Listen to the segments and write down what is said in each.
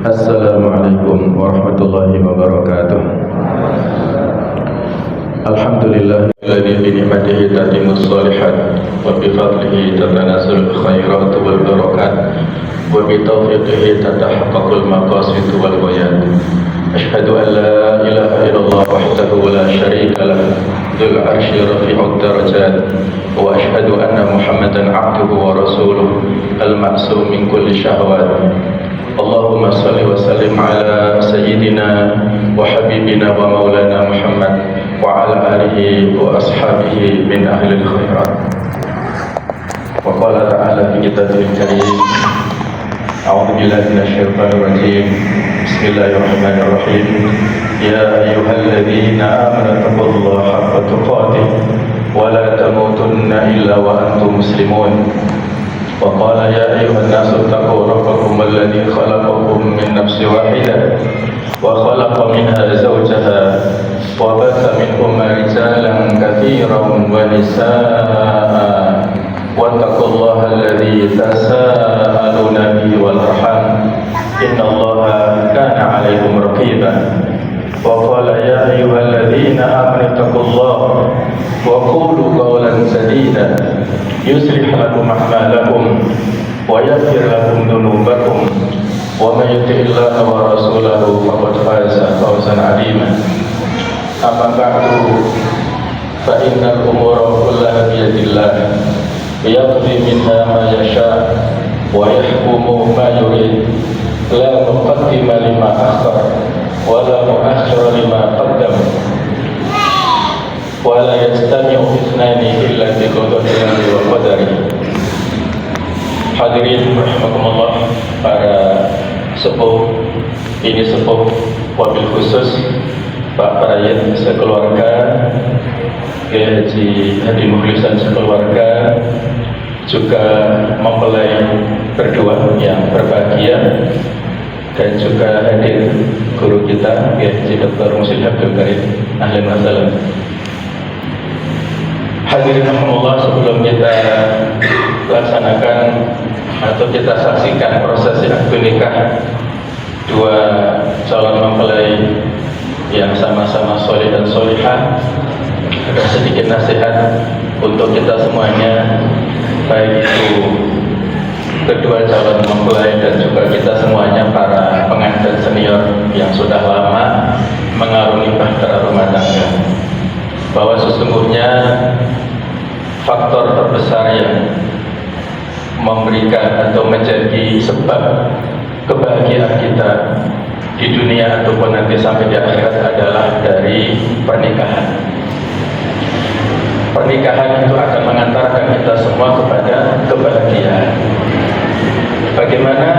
Assalamualaikum warahmatullahi wabarakatuh. Alhamdulillah alladzi bi ni'matihi tatimmus shalihat wa bi fadlihi tatanazzalu khairat wal barakat wa bi tawfiqihi tatahaqqaqul maqasid wal ghayat. Asyhadu an la ilaha illallah wahdahu la syarika lah dzul 'arsy rafi'ud darajat wa asyhadu anna Muhammadan 'abduhu wa rasuluh al-ma'sum min kulli syahwat. Allahumma salli wa sallim ala sayyidina wa habibina wa maulana Muhammad wa ala alihi wa ashabihi min ahli al-khairat. Wa qala ta'ala fi kitabil karim, a'udzu billahi minasy syaithanir rajim. Bismillahirrahmanirrahim. Ya ayyuhalladzina amanu taqullaha haqqa tuqatih wa la tamutunna illa wa antum muslimun. وقال يا أيها الناس اتقوا ربكم الذي خلقكم من نفس واحدة وخلق منها زوجها وبث منهما رجالا كثيرا ونساء واتقوا الله الذي تساءلون به والأرحام إن الله كان عليكم رقيبا وقال يا أيها الذين آمنوا اتقوا الله وقولوا قولا سديدا يصلح لكم أعمالكم ويغفر لكم ذنوبكم ومن يطع الله ورسوله فقد فاز فوزا عظيما. أما بعد فإن الأمور كلها بيد الله يقضي منها ما يشاء ويحكم ما يريد لا مقدم لما أخر ولا مؤخر لما قدم wala yastami'u ithnani illa bi qadarihi wa qadarihi. Hadirin rahimakumullah, para sepuh, ini sepuh, wabil khusus Pak Prayit sekeluarga, Kiai Haji Hadi Mukhlisan sekeluarga, juga mempelai berdua yang berbahagia, dan juga hadir guru kita Kiai Haji Dr. Muhsin Abdul Karim. Ahlan wa sahlan. Hadirin rahimakumullah, sebelum kita laksanakan atau kita saksikan prosesi akad nikah dua calon mempelai yang sama-sama soleh dan solihah, ada sedikit nasihat untuk kita semuanya, baik itu kedua calon mempelai dan juga kita semuanya para pengantin senior yang sudah lama mengarungi bahtera rumah tangga, bahwa sesungguhnya faktor terbesar yang memberikan atau menjadi sebab kebahagiaan kita di dunia ataupun nanti sampai di akhirat adalah dari pernikahan. Pernikahan itu akan mengantarkan kita semua kepada kebahagiaan. Bagaimana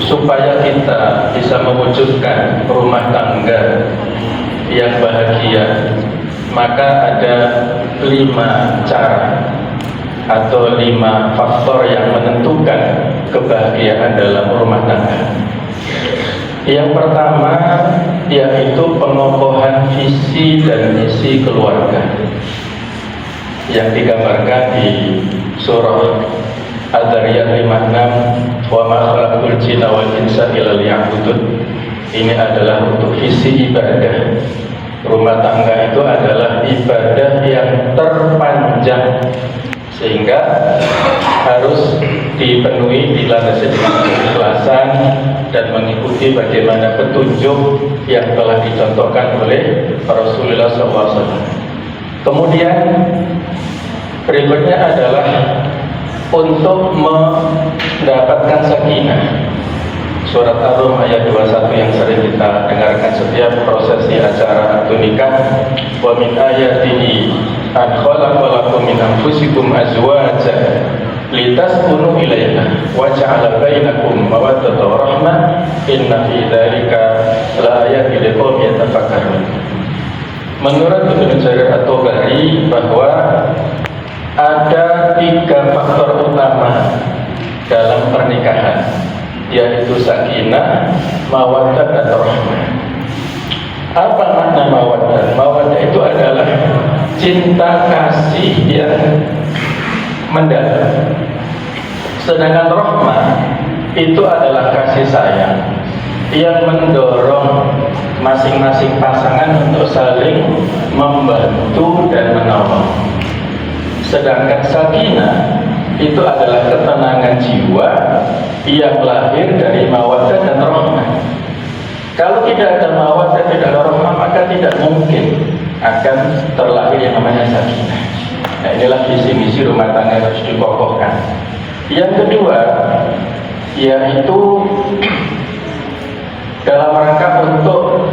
supaya kita bisa mewujudkan rumah tangga yang bahagia? Maka ada 5 cara atau 5 faktor yang menentukan kebahagiaan dalam rumah tangga. Yang pertama yaitu pengokohan visi dan misi keluarga yang digambarkan di surah Al-Zariyat 56, wa ma khalaqtul jinna wal insa illa liya'budun. Ini adalah untuk visi ibadah. Rumah tangga itu adalah ibadah yang terpanjang, sehingga harus dipenuhi, dilandasi dengan keikhlasan dan mengikuti bagaimana petunjuk yang telah dicontohkan oleh Rasulullah SAW. Kemudian berikutnya adalah untuk mendapatkan sakinah. Surat Ar-Rum ayat 21 yang sering kita dengarkan setiap prosesi acara akad nikah. Wa min ayatihi an khalaqalakum min anfusikum azwajan litaskunu ilaiha wa ja'ala bainakum mawaddatan wa rahmah inna fi dzalika laayatin liqaumin yatafakkarun. Menurut Ibnu Jarir At-Tabari bahwa ada 3 faktor utama dalam pernikahan, yaitu sakinah, mawaddah, dan rahmah. Apa makna mawaddah? Mawaddah itu adalah cinta kasih yang mendalam. Sedangkan rahmah itu adalah kasih sayang yang mendorong masing-masing pasangan untuk saling membantu dan menolong. Sedangkan sakinah itu adalah ketenangan jiwa yang lahir dari mawaddah dan rahmah. Kalau tidak ada mawaddah, tidak ada rahmah, maka tidak mungkin akan terlahir yang namanya sakinah. Nah, inilah visi-misi rumah tangga yang harus dikokohkan. Yang kedua, yaitu dalam rangka untuk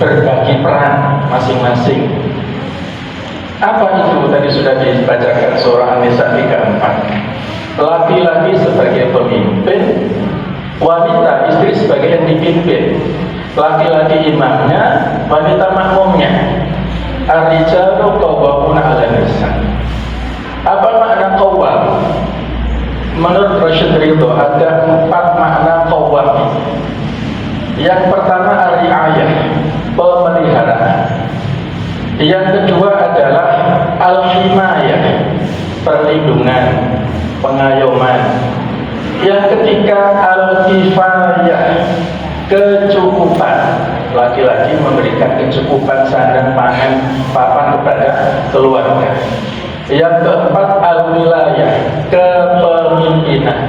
berbagi peran masing-masing. Apa itu? Tadi sudah dibacakan surah An-Nisa 34. Laki-laki sebagai pemimpin, wanita istri sebagai yang dipimpin. Laki-laki imamnya, wanita makmumnya. Ar-rijalu qawwamuna 'alan nisa. Apa makna qawwam? Menurut Rashid Ridho ada 4 makna qawwam. Yang pertama ar-ri'ayah, pemeliharaan. Yang kedua adalah al-himayah, perlindungan, pengayoman. Yang ketiga al-kifayah, kecukupan. Laki-laki memberikan kecukupan sandang, pangan, papan kepada keluarga. Yang keempat al-wilayah, kepemimpinan.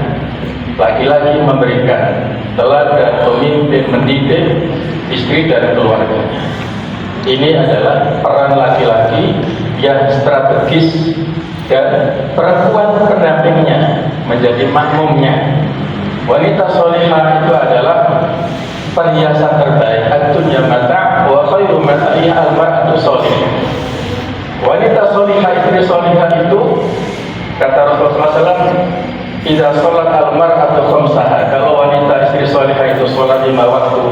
Laki-laki memberikan teladan, pemimpin, mendidik istri dan keluarganya. Ini adalah peran laki-laki yang strategis, dan perempuan pendampingnya menjadi makmumnya. Wanita solihah itu adalah perhiasan terbaik. Ad-dunya mata' wa khairu mata'iha al-mar'atu solihah. Wanita solihah, istri solihah itu kata Rasulullah SAW, idza sholat al-mar'atu khamsaha. Kalau wanita istri solihah itu sholat 5 waktu,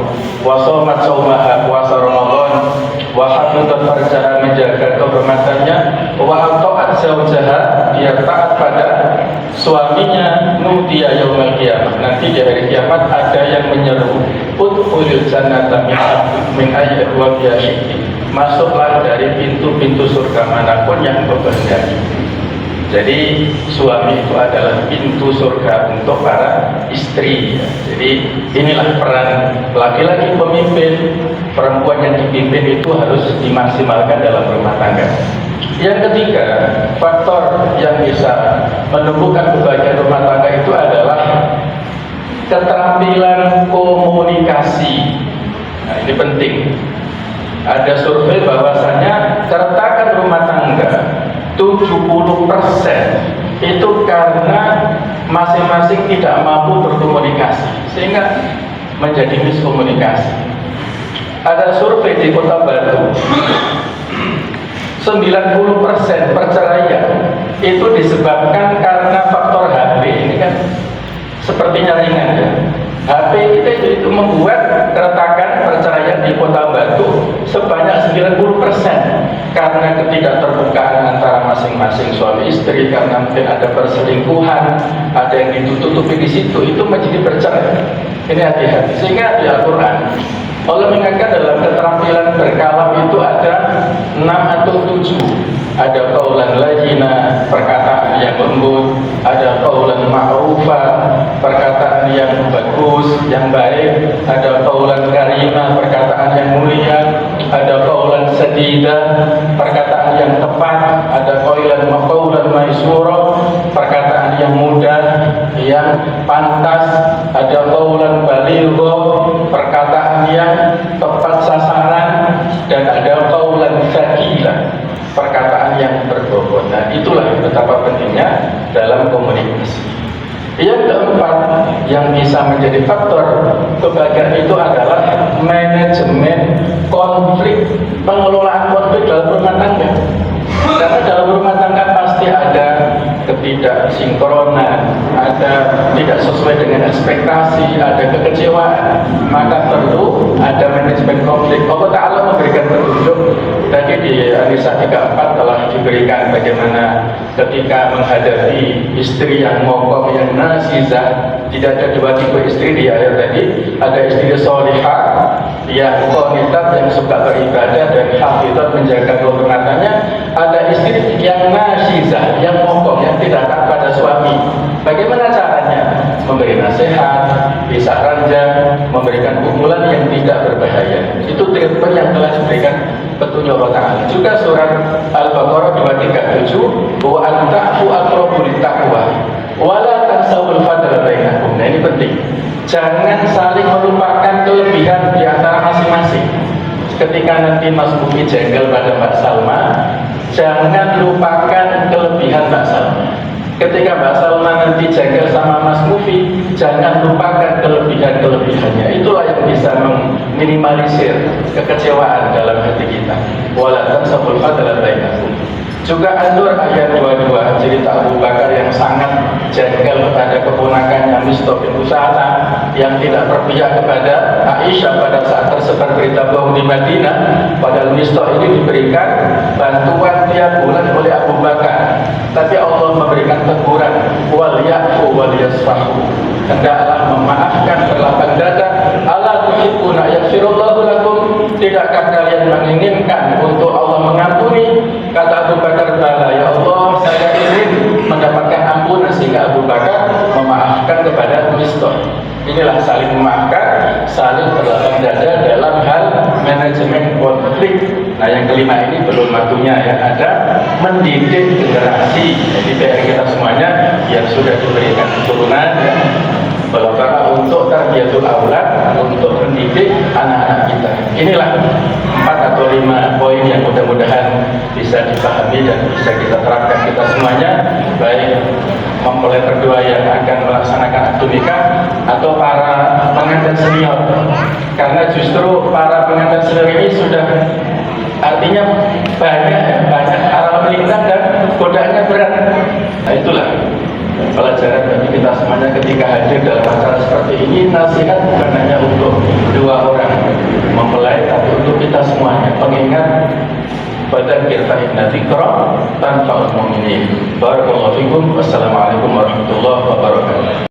wa shamat shaumaha, puasa Ramadan, wa hafizat farjaha, menjaga kehormatannya, wa ata'at zawjaha, dia taat pada suaminya, nudiya yaumil qiyamah. Nanti di hari kiamat ada yang menyeru, udkhulil jannata min ayyi abwabiha syi'ti. Masuklah dari pintu-pintu surga manapun yang engkau kehendaki. Jadi suami itu adalah pintu surga untuk para istri. Jadi inilah peran laki-laki pemimpin, perempuan yang dipimpin itu harus dimaksimalkan dalam rumah tangga. Yang ketiga, faktor yang bisa menumbuhkan kebahagiaan rumah tangga itu adalah keterampilan komunikasi. Nah, ini penting. Ada survei bahwasanya keretakan rumah tangga 70% itu karena masing-masing tidak mampu berkomunikasi sehingga menjadi miskomunikasi. Ada survei di Kota Batu, 90% perceraian itu disebabkan karena faktor HP. Ini kan sepertinya ringan ya. HP kita itu membuat keretakan perceraian di Kota Batu sebanyak 90% karena ketidakterbukaan antara masing-masing suami istri, karena mungkin ada perselingkuhan, ada yang ditutupi di situ, itu menjadi bercerai. Ini hati-hati. Sehingga di Al-Quran Allah mengingatkan dalam keterampilan berkalam itu ada 6 atau 7. Ada qaulan layyina, perkataan yang lembut, ada qaulan ma'rufa, perkataan yang bagus, yang baik, ada qaulan karimah, perkataan yang mulia, ada qaulan sadida, perkataan yang tepat, ada qaulan maisura, perkataan yang mudah, yang pantas, ada qaulan baligha, perkataan yang tepat sasaran, dan ada qaulan tsaqilah, perkataan yang berbobot. Nah, itulah betapa pentingnya dalam komunikasi. Yang keempat yang bisa menjadi faktor kebahagiaan itu adalah manajemen konflik, pengelolaan konflik dalam rumah tangga. Karena dalam rumah tangga pasti ada ketidaksinkronan, ada tidak sesuai dengan ekspektasi, ada kekecewaan, maka perlu ada manajemen konflik. Allah Ta'ala memberikan petunjuk tadi di An-Nisa 34 telah diberikan bagaimana ketika menghadapi istri yang mogok, yang nasizah. Tidak ada 2 tipe istri di ayat tadi. Ada istri solihah yang qanitat, yang suka beribadah dan hafizat, menjaga kehormatannya. Ada istri yang nasizah, yang mogok, yang tidak taat pada suami. Bagaimana caranya? memberi nasihat, bisa ranjang, memberikan pukulan yang tidak berbahaya. Itu treatment yang telah diberikan petunjuk Allah Ta'ala. Juga surat Al-Baqarah 237, wa anta'fu aqrabu lit-taqwa wa la tansawul fadla bainakum. Nah, ini penting. Jangan saling melupakan kelebihan di antara masing-masing. Ketika nanti Mas Mufi jengkel pada Mbak Salma, jangan lupakan kelebihan Mbak Salma. Ketika Mbak Salma nanti jengkel sama Mas Mufi, jangan lupakan kelebihan-kelebihannya. Itulah yang bisa meminimalisir kekecewaan dalam hati kita. Wala tansawul fadla bainakum. Juga An-Nur ayat 22, cerita Abu Bakar yang sangat jengkel kepada keponakannya Mistah bin Usasa yang tidak berpihak kepada Aisyah pada saat tersebar berita bohong di Madinah. Padahal Mistah ini diberikan bantuan tiap bulan oleh Abu Bakar, tapi Allah memberikan teguran, wal ya'fu wal yasfahu, hendaklah memaafkan, berlapang dada. Ala tuhibbuna yaghfirullahu lakum, tidakkah kalian menginginkan untuk Allah mengampuni? Kata Abu Bakar, bala ya Allah, saya ingin mendapatkan ampunan. Sehingga Abu Bakar memaafkan kepada Mistah. Inilah saling memaafkan, saling berlapang dada dalam hal manajemen konflik. Nah, yang kelima ini belum waktunya ya, ada mendidik generasi. Jadi PR kita semuanya yang sudah diberikan keturunan ya, balaghara untuk tarbiyatul aulad, untuk mendidik anak-anak kita. Inilah 4 atau 5 poin yang mudah-mudahan bisa dipahami dan bisa kita terapkan kita semuanya, baik mempelai berdua yang akan melaksanakan akad nikah atau para pengantin senior. Karena justru para pengantin senior ini sudah artinya banyak arah melintas dan godaannya berat. Nah, itulah pelajaran bagi kita semuanya ketika hadir dalam acara seperti ini. Nasihat bukan hanya untuk 2 orang mempelai, tapi untuk kita semuanya. Pengingat, fadzakir fa inna dzikra tanfa'ul mu'minin. Barakallahu fikum. Wassalamualaikum warahmatullahi wabarakatuh.